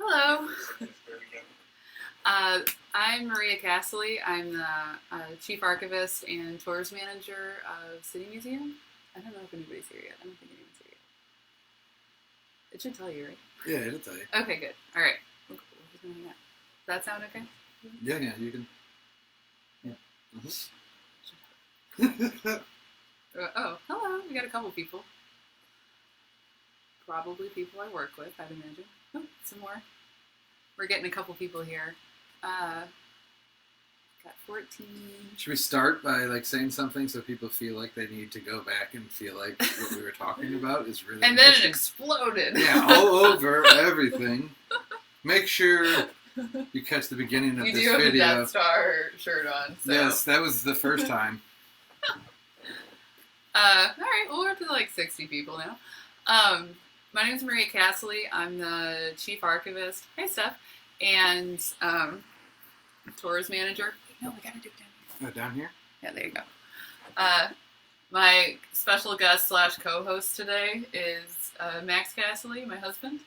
Hello. I'm Maria Cassilly. I'm the Chief Archivist and Tours Manager of City Museum. I don't know if anybody's here yet. I don't think anyone's here yet. It should tell you, right? Yeah, it'll tell you. Okay, good. All right. We're just gonna hang out. Does that sound okay? Yeah, you can. Yeah. Oh, hello. We got a couple people. Probably people I work with, I'd imagine. Oh, some more. We're getting a couple people here. Got 14. Should we start by saying something so people feel like they need to go back and feel like what we were talking about is really And then it exploded. Yeah, all over everything. Make sure you catch the beginning of this video. You do have a Death Star shirt on. So. Yes, that was the first time. Alright, well we're up to 60 people now. My name is Maria Cassilly. I'm the Chief Archivist. Hi, Steph. And Tours Manager. No, we gotta do it down here. Down here? Yeah, there you go. My special guest / co-host today is Max Cassilly, my husband.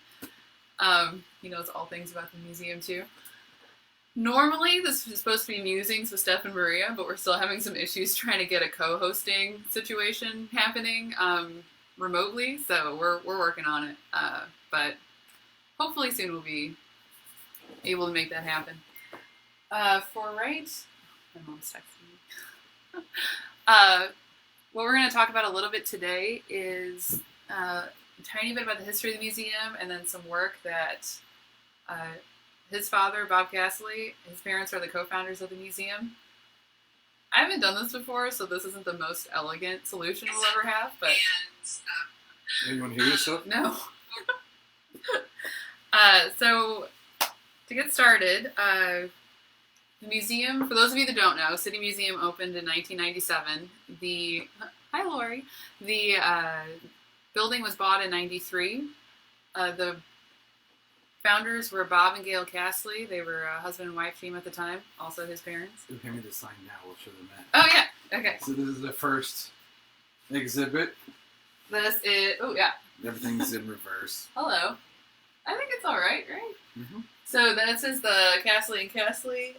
He knows all things about the museum too. Normally, this is supposed to be Musings with Steph and Maria, but we're still having some issues trying to get a co-hosting situation happening remotely, so we're working on it. But hopefully soon we'll be able to make that happen. My mom's texting me. What we're going to talk about a little bit today is a tiny bit about the history of the museum, and then some work that his father, Bob Cassilly, his parents are the co-founders of the museum. I haven't done this before, so this isn't the most elegant solution we'll ever have, but... Anyone hear yourself? No. So, to get started, the museum, for those of you that don't know, City Museum opened in 1997. Hi, Lori. The building was bought in 93. The founders were Bob and Gail Cassilly. They were a husband and wife team at the time, also his parents. Give me the sign now, we'll show them that. Oh, yeah. Okay. So this is the first exhibit. This is, oh, yeah. Everything's in reverse. Hello. I think it's all right? Mm-hmm. So this is the Cassilly and Cassilly.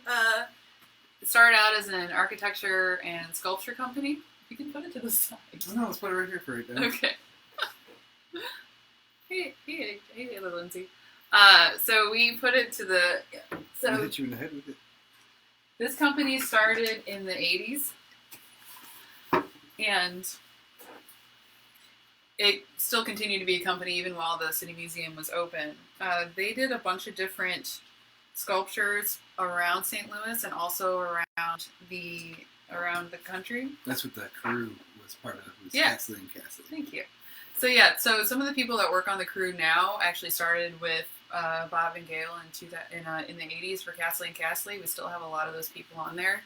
It started out as an architecture and sculpture company. You can put it to the side. Oh, no, let's put it right here for right now. Okay. Hey, Lindsay. So we put it to the... So I hit you in the head with it. This company started in the 80s. And it still continued to be a company even while the City Museum was open. They did a bunch of different sculptures around St. Louis and also around the country. That's what the crew was part of. Was Cassilly and Cassilly. Thank you. So yeah, so some of the people that work on the crew now actually started with Bob and Gail in the 80s for Cassilly and Cassilly. We still have a lot of those people on there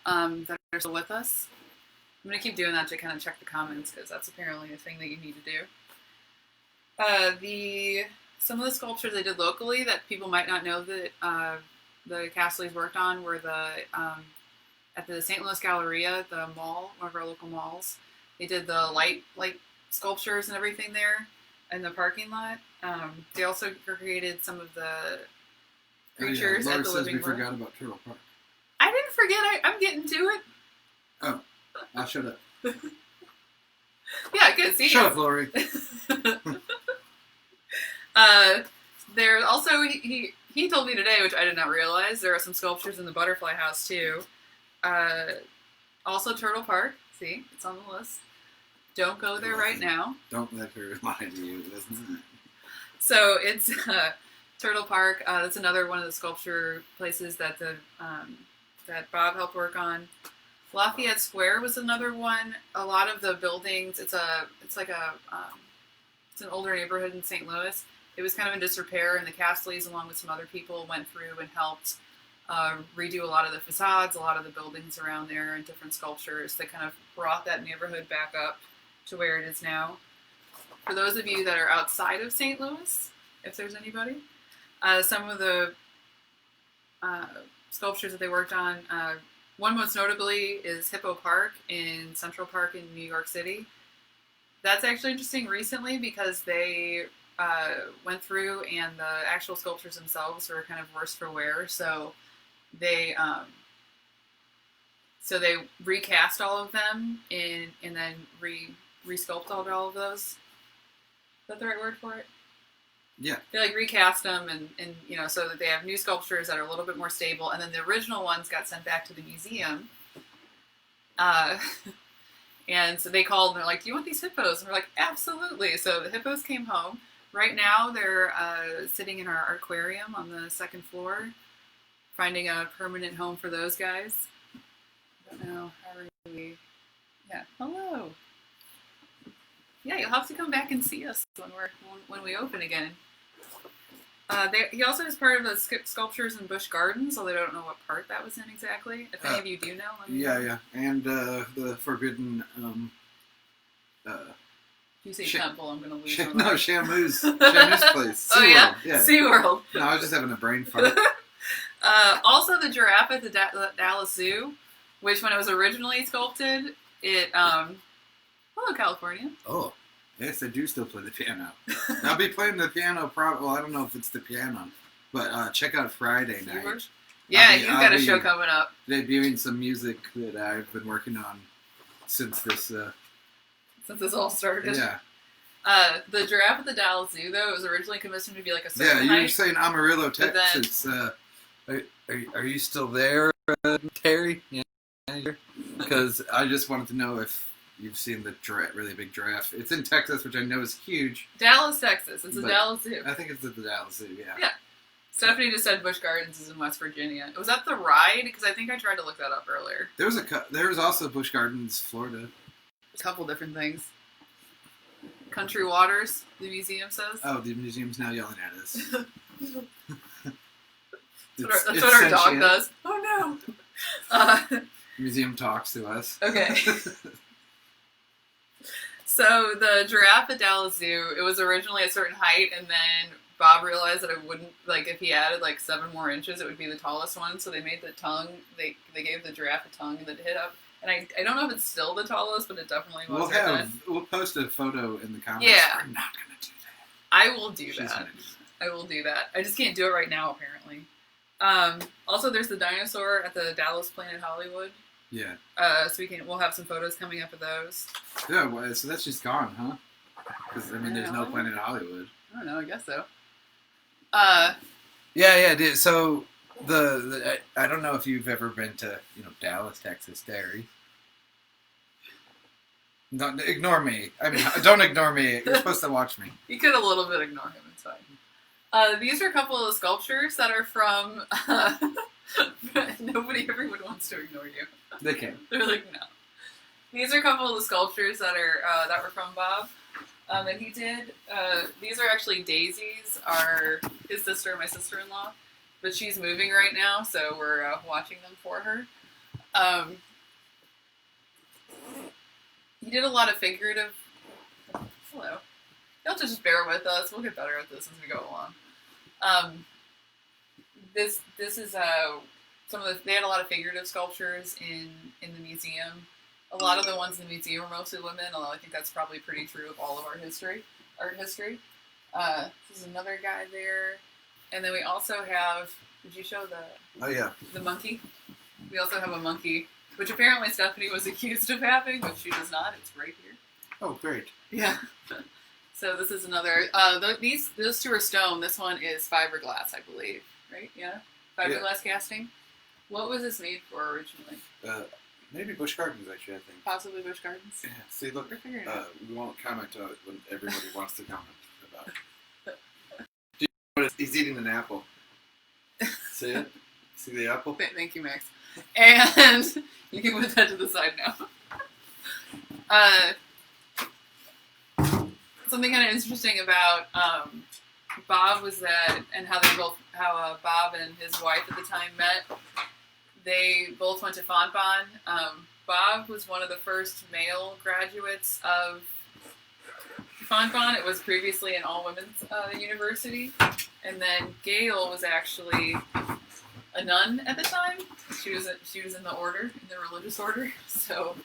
that are still with us. I'm going to keep doing that to kind of check the comments because that's apparently a thing that you need to do. Some of the sculptures they did locally that people might not know that the Cassillys worked on were at the St. Louis Galleria, the mall, one of our local malls. They did the light sculptures and everything there in the parking lot. They also created some of the creatures at the living room. We forgot about Turtle Park. I didn't forget. I'm getting to it. Oh. I'll shut up. Yeah, good. See, shut up, Lori. There also he told me today, which I did not realize, there are some sculptures in the Butterfly House too. Also Turtle Park. See, it's on the list. Don't go there right now. Don't let her remind you. It isn't. So it's Turtle Park. That's another one of the sculpture places that that Bob helped work on. Lafayette Square was another one. A lot of the buildings, it's an older neighborhood in St. Louis. It was kind of in disrepair, and the Cassillys, along with some other people, went through and helped redo a lot of the facades, a lot of the buildings around there, and different sculptures that kind of brought that neighborhood back up to where it is now. For those of you that are outside of St. Louis, if there's anybody, some of the sculptures that they worked on, one most notably is Hippo Park in Central Park in New York City. That's actually interesting recently because they went through, and the actual sculptures themselves were kind of worse for wear. They so they recast all of them and then resculpted all of those. Is that the right word for it? Yeah. They like recast them and so that they have new sculptures that are a little bit more stable, and then the original ones got sent back to the museum. And so they called and they're like, "Do you want these hippos?" And we're like, "Absolutely." So the hippos came home. Right now they're sitting in our aquarium on the second floor, finding a permanent home for those guys. I don't know. How are we? Yeah. Hello. Yeah, you'll have to come back and see us when we open again. He also is part of the Sculptures in Busch Gardens, although I don't know what part that was in exactly. If any of you do know, let me know. Yeah. And the Forbidden... if you say temple, I'm going to lose No, Shamu's place. Oh, yeah? Yeah. SeaWorld. No, I was just having a brain fart. Also, the giraffe at the Dallas Zoo, which when it was originally sculpted, it... hello, California. Oh. Yes, I do still play the piano. I'll be playing the piano well, I don't know if it's the piano, but check out Friday night. Yeah, you've got a show coming up. Debuting some music that I've been working on since this all started. Yeah. The giraffe at the Dallas Zoo, though, it was originally commissioned to be like a certain you were height, saying Amarillo, Texas. Are you still there, Terry? Yeah. Because I just wanted to know if you've seen the really big giraffe. It's in Texas, which I know is huge. Dallas, Texas. It's the Dallas Zoo. I think it's at the Dallas Zoo, yeah. Yeah. Stephanie just said Busch Gardens is in West Virginia. Was that the ride? Because I think I tried to look that up earlier. There was also Busch Gardens, Florida. A couple different things. Country Waters, the museum says. Oh, the museum's now yelling at us. That's what our dog does. Oh, no. Museum talks to us. Okay. So the giraffe at Dallas Zoo, it was originally a certain height, and then Bob realized that it wouldn't, like, if he added like 7 more inches, it would be the tallest one. So they made the tongue. They gave the giraffe a tongue that hit up. And I don't know if it's still the tallest, but it definitely was. We'll post a photo in the comments. Yeah. We're not gonna do that. I will do that. I will do that. I just can't do it right now, apparently. Also, there's the dinosaur at the Dallas Planet Hollywood. Yeah. So we'll have some photos coming up of those. Yeah. Well, so that's just gone, huh? Because there's no Planet Hollywood. I don't know. I guess so. Yeah, dude. So I don't know if you've ever been to Dallas, Texas, Terry. Don't ignore me. I mean, don't ignore me. You're supposed to watch me. You could a little bit ignore him. It's fine. These are a couple of sculptures that are from. Everyone wants to ignore you. They can. They're like, no. These are a couple of the sculptures that were from Bob. That he did. These are actually Daisy's, his sister, my sister-in-law, but she's moving right now, so we're watching them for her. He did a lot of figurative. Hello. You'll have to just bear with us. We'll get better at this as we go along. This is they had a lot of figurative sculptures in the museum. A lot of the ones in the museum are mostly women, although I think that's probably pretty true of all of art history. This is another guy there. And then we also have, did you show the monkey? We also have a monkey, which apparently Stephanie was accused of having, but she does not. It's right here. Oh, great. Yeah. So this is another, those two are stone. This one is fiberglass, I believe. Right? Yeah? Fiberglass casting. What was this made for originally? Maybe Busch Gardens, actually, I think. Possibly Busch Gardens? Yeah. See, look, we won't comment on it when everybody wants to comment about it. He's eating an apple. See it? See the apple? Thank you, Max. And you can put that to the side now. Something kind of interesting about Bob was that, and how Bob and his wife at the time met. They both went to Fontbonne. Bob was one of the first male graduates of Fontbonne. It was previously an all-women's university. And then Gail was actually a nun at the time. She was in the order, in the religious order. So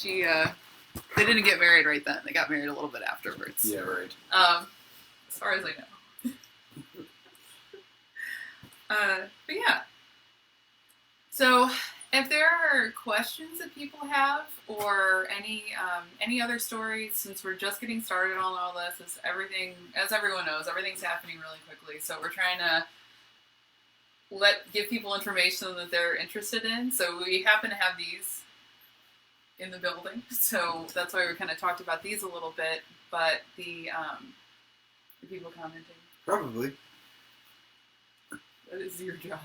they didn't get married right then. They got married a little bit afterwards. Yeah, right. as far as I know. But yeah. So, if there are questions that people have, or any other stories, since we're just getting started on all this, as everyone knows, everything's happening really quickly. So we're trying to give people information that they're interested in. So we happen to have these in the building, so that's why we kind of talked about these a little bit. But the people commenting, Probably. that is your job.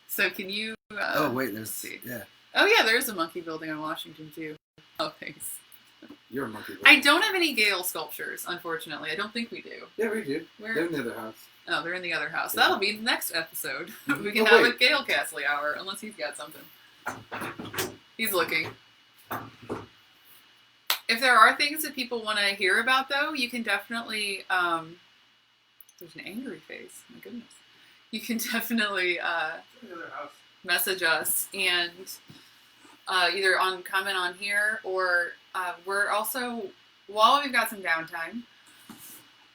So can you? Oh wait, let's see. Yeah. Oh yeah, there is a monkey building on Washington too. Oh thanks. You're a monkey. I don't have any Gale sculptures, unfortunately. I don't think we do. Yeah, we do. Where? They're in the other house. Oh, they're in the other house. Yeah. That'll be the next episode. We can have a Gale Cassilly hour, unless he's got something. He's looking. If there are things that people want to hear about, though, you can definitely... there's an angry face. My goodness. You can definitely message us and either comment on here, or we're also, while we've got some downtime,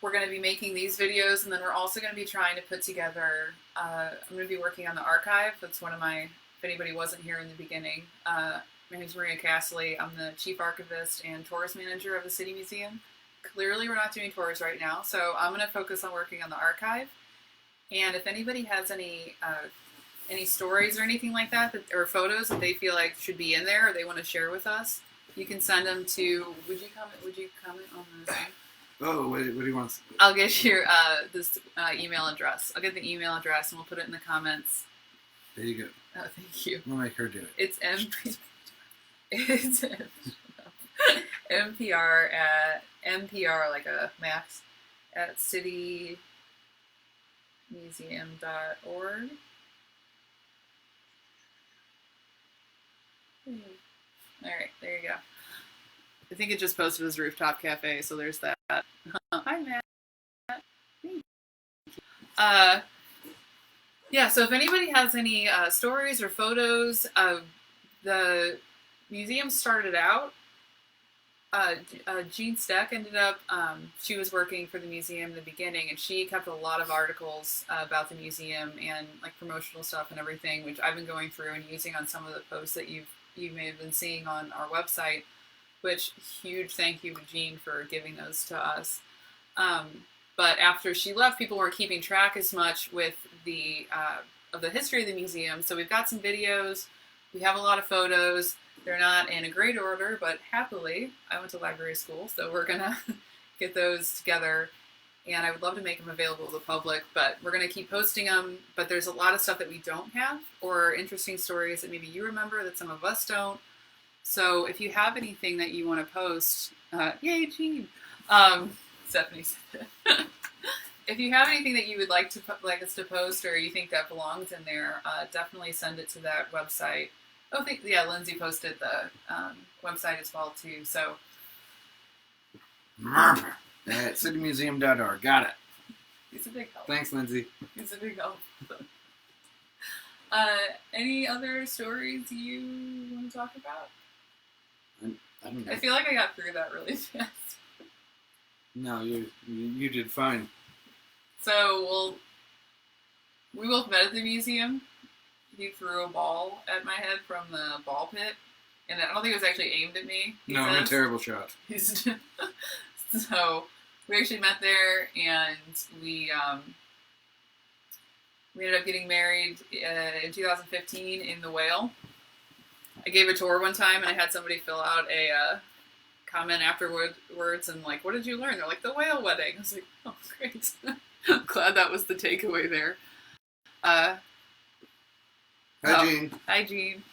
we're going to be making these videos, and then we're also going to be trying to put together, I'm going to be working on the archive. That's one of my, if anybody wasn't here in the beginning, my name is Maria Cassilly. I'm the Chief Archivist and Tourist Manager of the City Museum. Clearly we're not doing tours right now, so I'm going to focus on working on the archive. And if anybody has any stories or anything like that, or photos that they feel like should be in there, or they want to share with us, you can send them to, would you comment on the thing? Oh, what do you want to... I'll get your this email address. I'll get the email address and we'll put it in the comments. There you go. Oh, thank you. We'll make her do it. It's NPR at NPR, like a max, at citymuseum.org. Alright, there you go. I think it just posted as Rooftop Cafe, so there's that. Hi, Matt. Yeah, so if anybody has any stories or photos, the museum started out, Jean Steck ended up, she was working for the museum in the beginning, and she kept a lot of articles about the museum and like promotional stuff and everything, which I've been going through and using on some of the posts that you may have been seeing on our website, which huge thank you to Jean for giving those to us. But after she left, people weren't keeping track as much with the of the history of the museum, so we've got some videos, we have a lot of photos. They're not in a great order, but happily, I went to library school, so we're going to get those together, and I would love to make them available to the public, but we're going to keep posting them, but there's a lot of stuff that we don't have, or interesting stories that maybe you remember that some of us don't. So if you have anything that you want to post, yay, Jean! Stephanie said it. If you have anything that you would like us to post, or you think that belongs in there, definitely send it to that website. Oh, yeah, Lindsay posted the website as well, too, so. At citymuseum.org. Got it. He's a big help. Thanks, Lindsay. He's a big help. Any other stories you want to talk about? I don't know. I feel like I got through that really fast. No, you did fine. So, we both met at the museum. He threw a ball at my head from the ball pit, and I don't think it was actually aimed at me. No, I'm a terrible shot. So we actually met there, and we ended up getting married in 2015 in the Whale. I gave a tour one time, and I had somebody fill out a comment afterwards, and like, what did you learn? They're like, the Whale wedding. I was like, oh, great. I'm glad that was the takeaway there. Hi, Jean. Hi, Jean.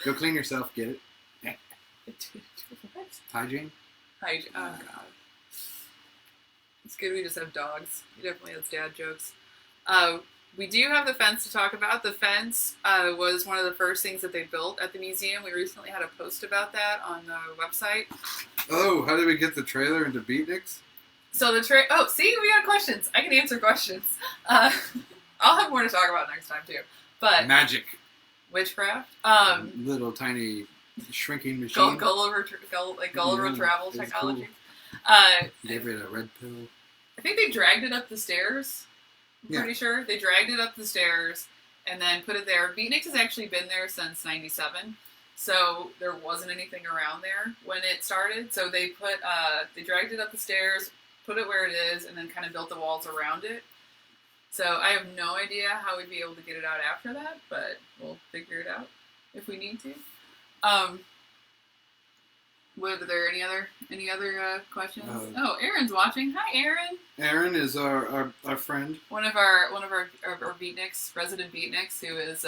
Go clean yourself. Get it? What? Hi, Jean. Hi, Jean. Oh, God. It's good we just have dogs. He definitely has dad jokes. We do have the fence to talk about. The fence was one of the first things that they built at the museum. We recently had a post about that on the website. Oh, how did we get the trailer into Beatniks? So oh, see, we got questions. I can answer questions. I'll have more to talk about next time, too. But magic. Witchcraft. Little tiny shrinking machine. Gulliver travel technology. Gave it a red pill. I think they dragged it up the stairs. I'm pretty sure. They dragged it up the stairs and then put it there. Beatniks has actually been there since 97. So there wasn't anything around there when it started. So they dragged it up the stairs, put it where it is, and then kind of built the walls around it. So I have no idea how we'd be able to get it out after that, but we'll figure it out if we need to. Were there any other questions? Aaron's watching. Hi, Aaron. Aaron is our friend. One of our beatniks, resident beatniks, who is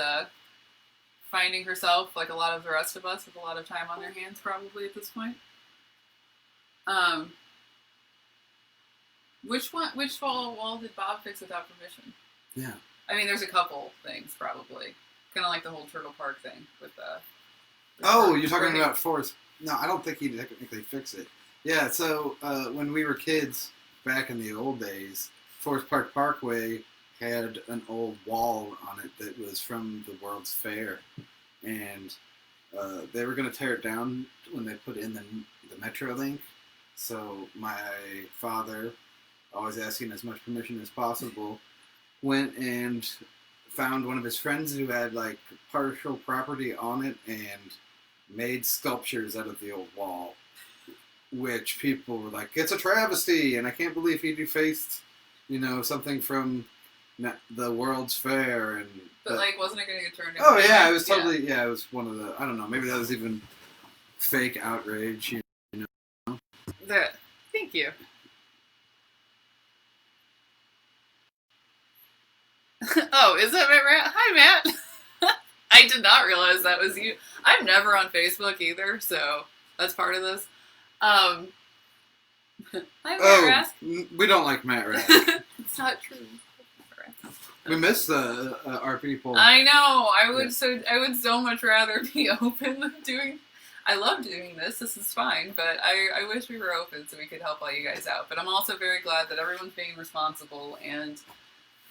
finding herself, like a lot of the rest of us, with a lot of time on their hands probably at this point. Which wall did Bob fix without permission? Yeah. I mean, there's a couple things probably, kind of like the whole Turtle Park thing with the. You're talking about Forest. No, I don't think he technically fixed it. Yeah, so when we were kids, back in the old days, Forest Park Parkway had an old wall on it that was from the World's Fair. And they were going to tear it down when they put in the Metrolink. So my father, always asking as much permission as possible, went and found one of his friends who had like partial property on it and made sculptures out of the old wall, which people were like, it's a travesty, and I can't believe he defaced, something from the World's Fair. But wasn't it going to get turned down? Oh yeah, it was totally, it was one of the, I don't know, maybe that was even fake outrage, Thank you. Oh, is that Matt? Hi, Matt. I did not realize that was you. I'm never on Facebook either, so that's part of this. Hi, Matt Rask. We don't like Matt Rask. It's not true. We miss our people. I know. I would so much rather be open with doing. I love doing this. This is fine, but I wish we were open so we could help all you guys out. But I'm also very glad that everyone's being responsible, and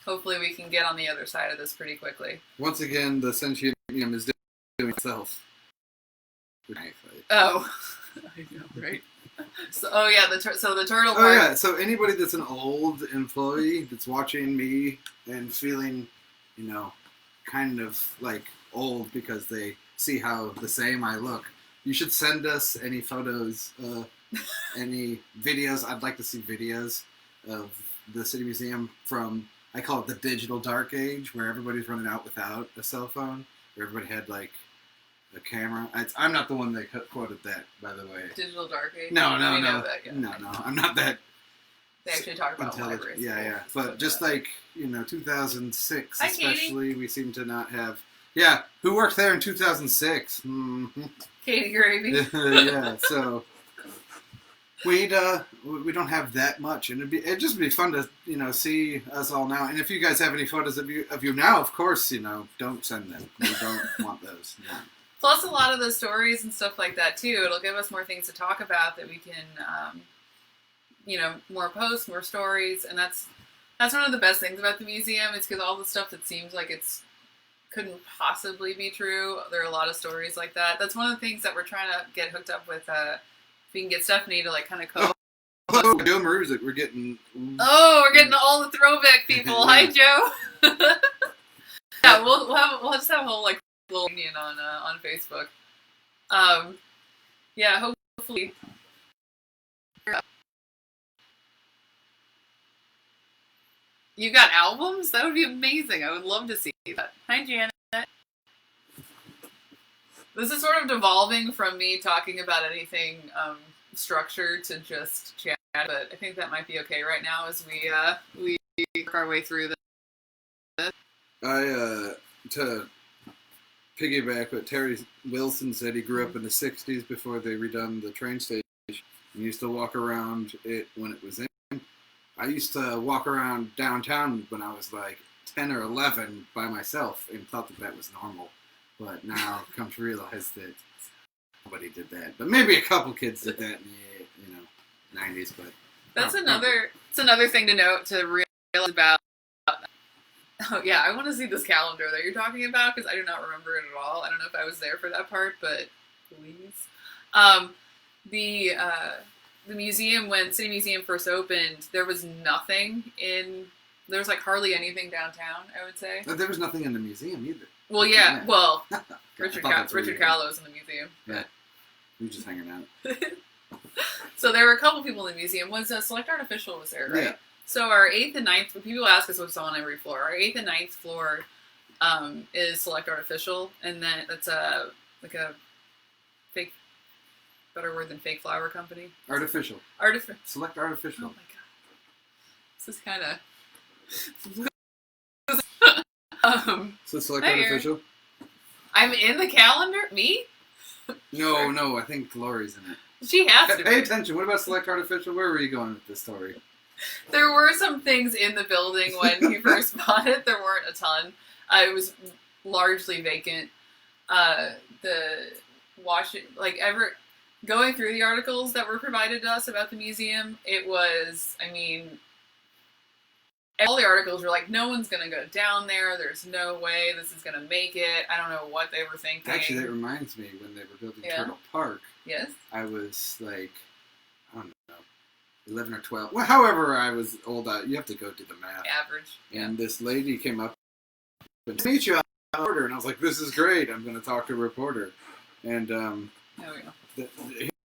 hopefully we can get on the other side of this pretty quickly. Once again, the sentient medium is doing itself. Oh, I know, right? So, the turtle. Oh yeah. So anybody that's an old employee that's watching me and feeling, kind of like old because they see how the same I look, you should send us any photos, any videos. I'd like to see videos of the City Museum from, I call it the digital dark age, where everybody's running out without a cell phone, where everybody had like a camera. I'm not the one that quoted that, by the way. Digital dark age? No. Know that, yeah. No, I'm not that. They actually talk about libraries. Yeah. But just that. 2006 Hi, especially, Katie. we seem to not have. Yeah, who worked there in 2006? Mm-hmm. Katie Gravy. Yeah, so we don't have that much, and it'd just be fun to see us all now. And if you guys have any photos of you now, of course don't send them. We don't want those. No. Plus, a lot of the stories and stuff like that too. It'll give us more things to talk about that we can, more posts, more stories, and that's one of the best things about the museum. It's because all the stuff that seems like couldn't possibly be true. There are a lot of stories like that. That's one of the things that we're trying to get hooked up with. If we can get Stephanie to kind of co. Oh, Joe Maruzik, we're getting. Oh, we're getting all the throwback people. Hi, Joe. Yeah, we'll just have a whole little union on Facebook. Yeah, hopefully. You got albums? That would be amazing. I would love to see that. Hi, Janet. This is sort of devolving from me talking about anything structured to just chat, but I think that might be okay right now as we work our way through this. To piggyback what Terry Wilson said, he grew up in the 60s before they redone the train station. He used to walk around it when it was in. I used to walk around downtown when I was like 10 or 11 by myself and thought that was normal. But now I've come to realize that nobody did that. But maybe a couple kids did that in the 90s. But that's another thing to note, to realize about. Oh yeah, I want to see this calendar that you're talking about because I do not remember it at all. I don't know if I was there for that part, but please. the museum, when City Museum first opened, there was nothing in. There was like hardly anything downtown, I would say. But there was nothing in the museum either. Well, yeah. Well, Richard Richard Callow's in the museum. Yeah. We were just hanging out. So there were a couple people in the museum. Select Art Official was there, right? Yeah. So our 8th and 9th, when people ask us what's on every floor, our 8th and 9th floor is Select Art Official, and then it's like a fake, better word than fake flower company. Artificial. Select Artificial. Oh my god. This is kind of. So Select Artificial? I'm in the calendar? Me? No, I think Lori's in it. She has to. Pay attention. What about Select Artificial? Where were you going with this story? There were some things in the building when we first bought it. There weren't a ton. It was largely vacant. Going through the articles that were provided to us about the museum, it was, all the articles were like, no one's going to go down there. There's no way this is going to make it. I don't know what they were thinking. Actually, that reminds me, when they were building Turtle Park, yes, I was like, I don't know, 11 or 12. Well, however I was old, you have to go do the math. Average. And this lady came up and meet you, reporter, and I was like, this is great. I'm going to talk to a reporter. And there we go.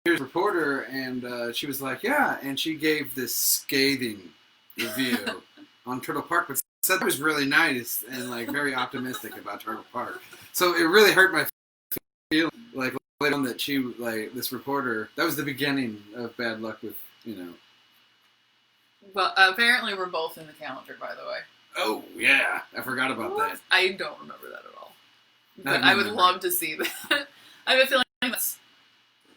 Here's a reporter, and she was like, yeah, and she gave this scathing review on Turtle Park, but said it was really nice and like very optimistic about Turtle Park. So it really hurt my feelings, like later on, that she, like, this reporter, that was the beginning of bad luck with, Well, apparently we're both in the calendar, by the way. Oh yeah, I forgot about that. I don't remember that at all. But I would love to see that. I have a feeling that's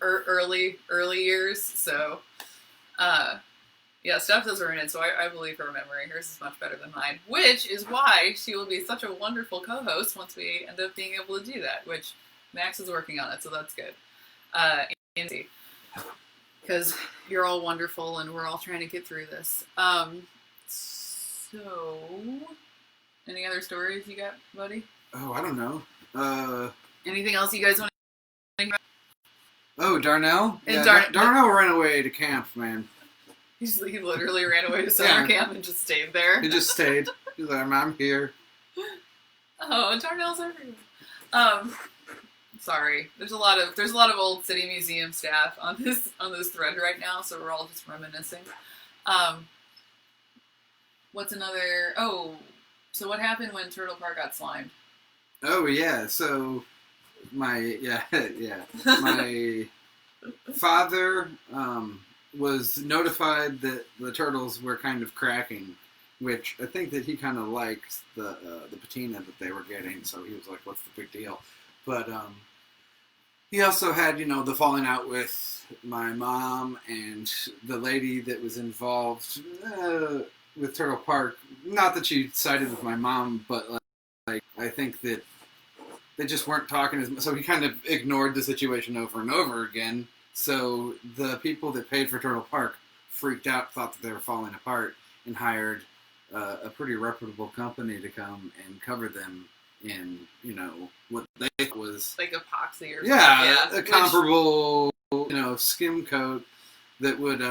early years, so yeah, Steph does her in it, so I believe her memory. Hers is much better than mine, which is why she will be such a wonderful co-host once we end up being able to do that, which Max is working on it, so that's good. Because you're all wonderful, and we're all trying to get through this. So, any other stories you got, buddy? Oh, I don't know. Anything else you guys want to think about? Oh, Darnell? And yeah, Darnell ran away to camp, man. He literally ran away to summer camp and just stayed there. He just stayed. He's like, I'm here. Oh, Darnell's everywhere. Sorry. There's a lot of old City Museum staff on this thread right now, so we're all just reminiscing. What's another? Oh, so what happened when Turtle Park got slimed? Oh yeah, so my father was notified that the turtles were kind of cracking, which I think that he kind of liked the patina that they were getting, so he was like, "What's the big deal?" But he also had, the falling out with my mom and the lady that was involved with Turtle Park. Not that she sided with my mom, but like I think that they just weren't talking as much. So he kind of ignored the situation over and over again. So the people that paid for Turtle Park freaked out, thought that they were falling apart, and hired a pretty reputable company to come and cover them in, what they thought was like epoxy or something. A comparable, skim coat that would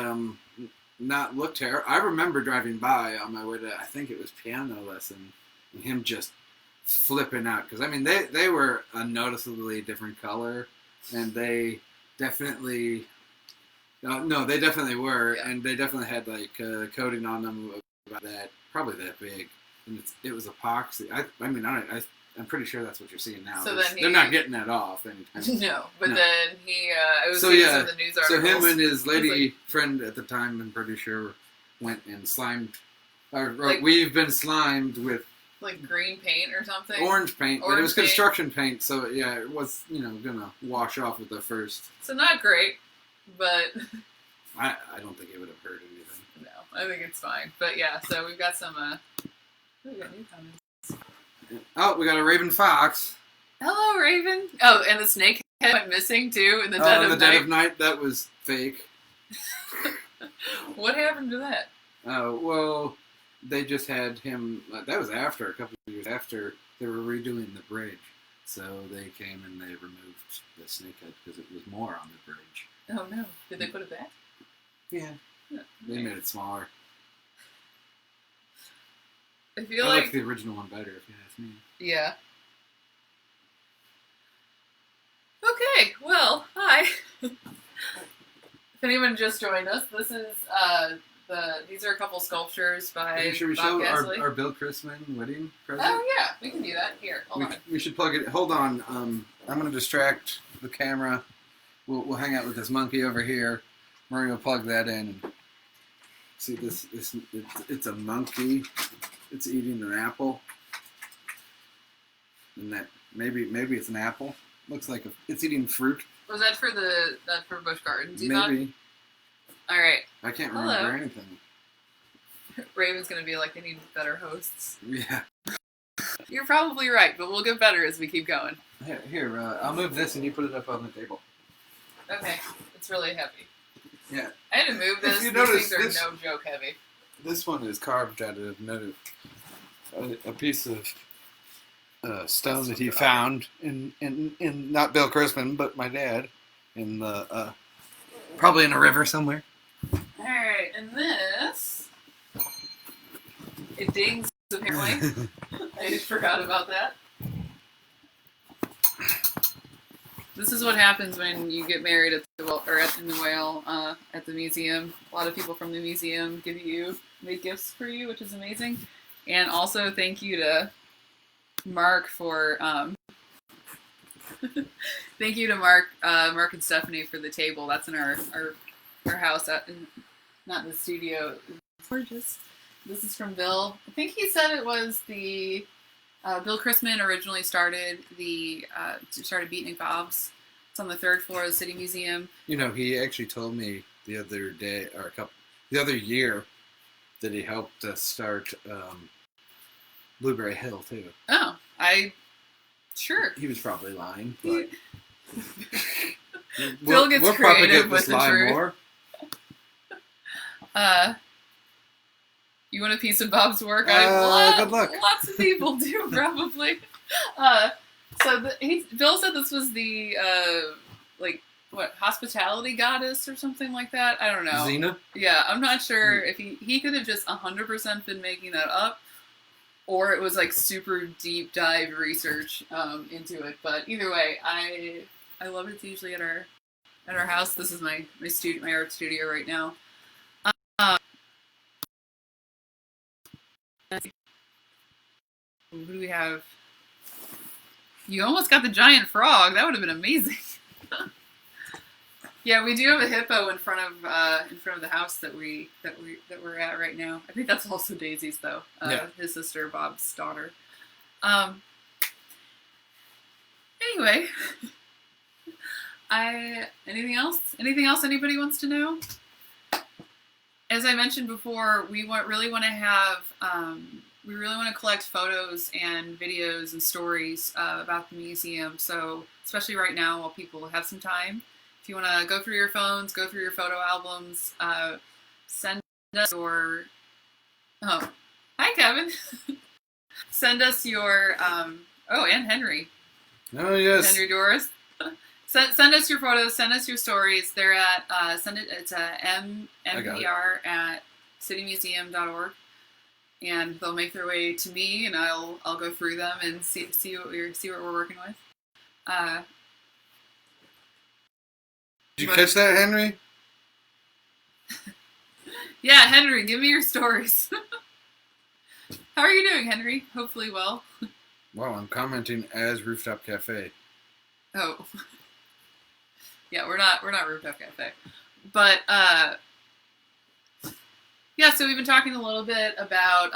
not look terrible. I remember driving by on my way to, I think it was piano lesson, and him just flipping out, because they were a noticeably different color, and they definitely they definitely were, yeah. And they definitely had like coating on them about that, probably that big, and it was epoxy. I'm pretty sure that's what you're seeing now. So they're not getting that off anytime. No, but no. Then I was seeing some of the news articles. So him and his lady friend at the time, I'm pretty sure, went and slimed, or we've been slimed with like green paint or something. Orange paint, but it was construction paint, so yeah, it was gonna wash off with the first. So not great, but I don't think it would have hurt anything. No, I think it's fine. But yeah, so we've got some. We got new comments. Oh, we got a Raven Fox. Hello, Raven. Oh, and the snake head went missing too in the dead of night. Dead of night. That was fake. What happened to that? Oh, well, they just had him. That was a couple of years after they were redoing the bridge. So they came and they removed the snake head because it was more on the bridge. Oh no! Did they put it back? Yeah. They made it smaller. I feel I like like the original one better, if you ask me. Yeah. Okay, well, hi. If anyone just joined us, this is these are a couple sculptures by Should we Bob show Cassilly. our Bill Chrisman wedding present? Oh yeah, we can do that. Here, hold on. We should plug it. Hold on. I'm going to distract the camera. We'll hang out with this monkey over here. We're going to plug that in. See this? It's a monkey. It's eating an apple. And that maybe it's an apple. Looks like it's eating fruit. Was that for Busch Gardens? You Maybe. thought? All right. I can't remember anything. Raven's gonna be like, they need better hosts. Yeah. You're probably right, but we'll get better as we keep going. Here, I'll move this and you put it up on the table. Okay, it's really heavy. Yeah. I had to move this. If you These notice, things are no joke heavy. This one is carved out of a piece of stone that he found in not Bill Chrisman, but my dad, in the probably in a river somewhere. All right, and this it dings apparently. I just forgot about that. This is what happens when you get married at the whale, or in the whale at the museum. A lot of people from the museum make gifts for you, which is amazing. And also thank you to Mark for thank you to Mark and Stephanie for the table. That's in our house, not in the studio. It's gorgeous. This is from Bill. I think he said it was the Bill Chrisman originally started Beatnik Bob's. It's on the 3rd floor of the City Museum. You know, he actually told me the other year that he helped us start Blueberry Hill too. Oh, sure. He was probably lying, but Phil gets we'll creative propagate with this the lie truth. more. You want a piece of Bob's work? Good luck. Lots of people do, probably. Bill said this was the hospitality goddess or something like that. I don't know. Xena? Yeah, I'm not sure if he could have just 100% been making that up, or it was like super deep dive research into it. But either way, I love it. It's usually at our house. This is my art studio right now. Who do we have? You almost got the giant frog. That would have been amazing. Yeah, we do have a hippo in front of the house that we're at right now. I think that's also Daisy's though. Yeah. His sister Bob's daughter. Anyway, anything else? Anything else anybody wants to know? As I mentioned before, we really want to collect photos and videos and stories about the museum. So, especially right now while people have some time, if you want to go through your phones, go through your photo albums, send us your... Oh, hi, Kevin. Send us your... and Henry. Oh, yes. Henry Doris. Send us your photos. Send us your stories. They're at it's mbr@citymuseum.org, and they'll make their way to me, and I'll go through them and see what we're working with. Did you catch that, Henry? Yeah, Henry, give me your stories. How are you doing, Henry? Hopefully well. Well, I'm commenting as Rooftop Cafe. Oh. Yeah, we're not Rooftop Cafe. But yeah, so we've been talking a little bit about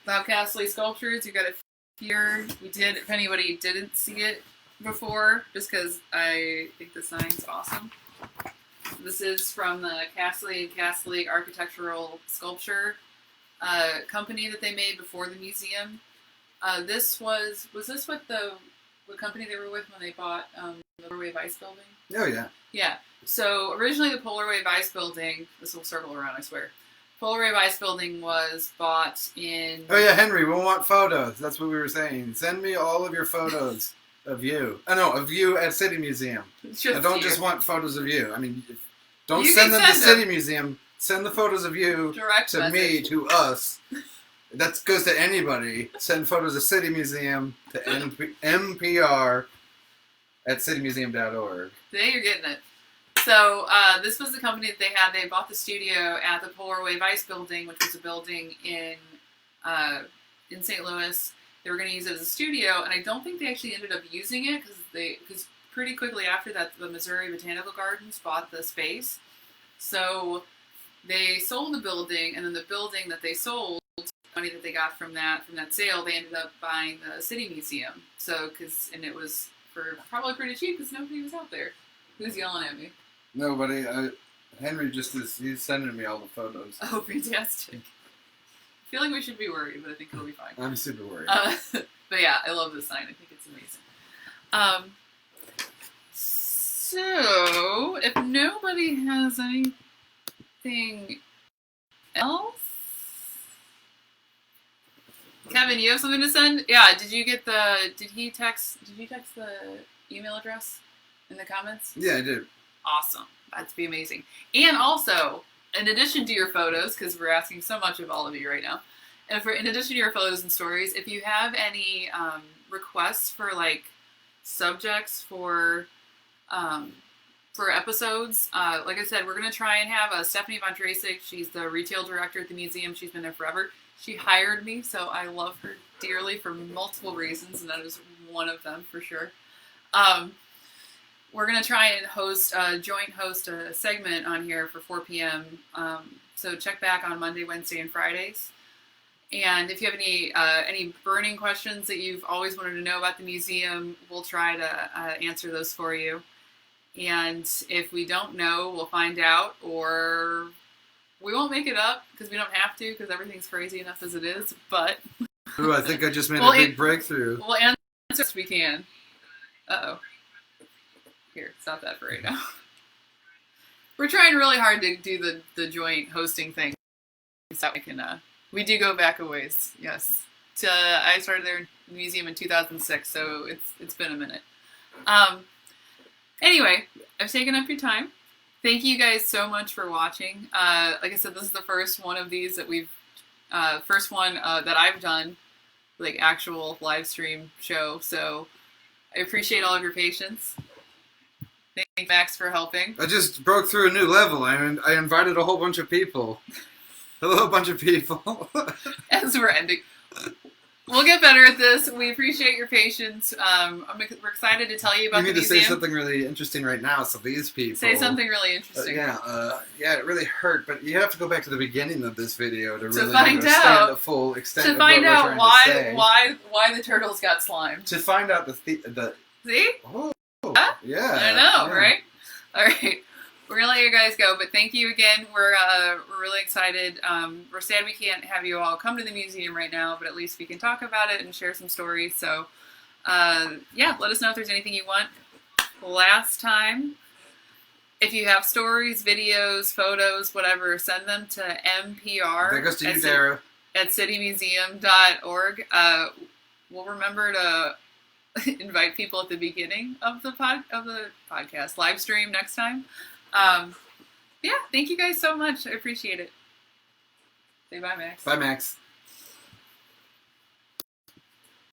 Bob Cassilly sculptures. You got a few. We did, if anybody didn't see it before, just because I think the sign's awesome. This is from the Cassilly and Cassilly Architectural Sculpture company that they made before the museum. Was this what company they were with when they bought the Polar Wave Ice Building? Oh, yeah. Yeah. So originally the Polar Wave Ice Building, this will circle around, I swear. Polar Wave Ice Building was bought in... Oh, yeah, Henry, we want photos. That's what we were saying. Send me all of your photos of you. Of you at City Museum. I don't just want photos of you. I mean, don't send them to City Museum. Send the photos of you Direct to message. me, to us. That goes to anybody. Send photos of City Museum to MPR at citymuseum.org. Today you're getting it. So this was the company that they had. They bought the studio at the Polar Wave Ice building, which was a building in St. Louis. They were going to use it as a studio, and I don't think they actually ended up using it because pretty quickly after that, the Missouri Botanical Gardens bought the space. So they sold the building, and then the building that they sold, the money that they got from that sale, they ended up buying the City Museum. And it was for probably pretty cheap because nobody was out there. Who's yelling at me? Nobody. Henry he's sending me all the photos. Oh, fantastic. I feel like we should be worried, but I think he'll be fine. I'm super worried. But yeah, I love this sign. I think it's amazing. So, if nobody has anything else? Kevin, you have something to send? Yeah, did you text the email address in the comments? Yeah, I did. Awesome. That'd be amazing. And also, in addition to your photos, because we're asking so much of all of you right now, and in addition to your photos and stories, if you have any requests for like subjects for episodes, like I said, we're gonna try and have Stephanie Von Drasik. She's the retail director at the museum. She's been there forever. She hired me, so I love her dearly for multiple reasons, and that is one of them for sure. We're going to try and joint host a segment on here for 4 p.m. So check back on Monday, Wednesday, and Fridays. And if you have any burning questions that you've always wanted to know about the museum, we'll try to answer those for you. And if we don't know, we'll find out, or we won't make it up because we don't have to because everything's crazy enough as it is. But Ooh, I think I just made a big breakthrough. We'll answer as we can. Uh-oh. Here, stop that for right now. We're trying really hard to do the joint hosting thing, so we do go back a ways. Yes, I started there in the museum in 2006, so it's been a minute. Anyway, I've taken up your time. Thank you guys so much for watching. Like I said, this is the first one of these that that I've done, like actual live stream show. So I appreciate all of your patience. Thank Max for helping. I just broke through a new level. I invited a whole bunch of people. Hello, bunch of people. As we're ending. We'll get better at this. We appreciate your patience. We're excited to tell you about the museum. You need to say something really interesting right now, so these people... Say something really interesting. Yeah, it really hurt, but you have to go back to the beginning of this video to really find understand out the full extent of to what find we're out trying to say. why the turtles got slimed. To find out the See? Oh, huh? yeah. I know, right? All right. We're gonna let you guys go, but thank you again. We're really excited. We're sad we can't have you all come to the museum right now, but at least we can talk about it and share some stories. So, yeah, let us know if there's anything you want. Last time, if you have stories, videos, photos, whatever, send them to MPR. That goes to you, Dara. At citymuseum.org. We'll remember to invite people at the beginning of the podcast live stream next time. Yeah, thank you guys so much. I appreciate it. Say bye, Max. Bye, Max.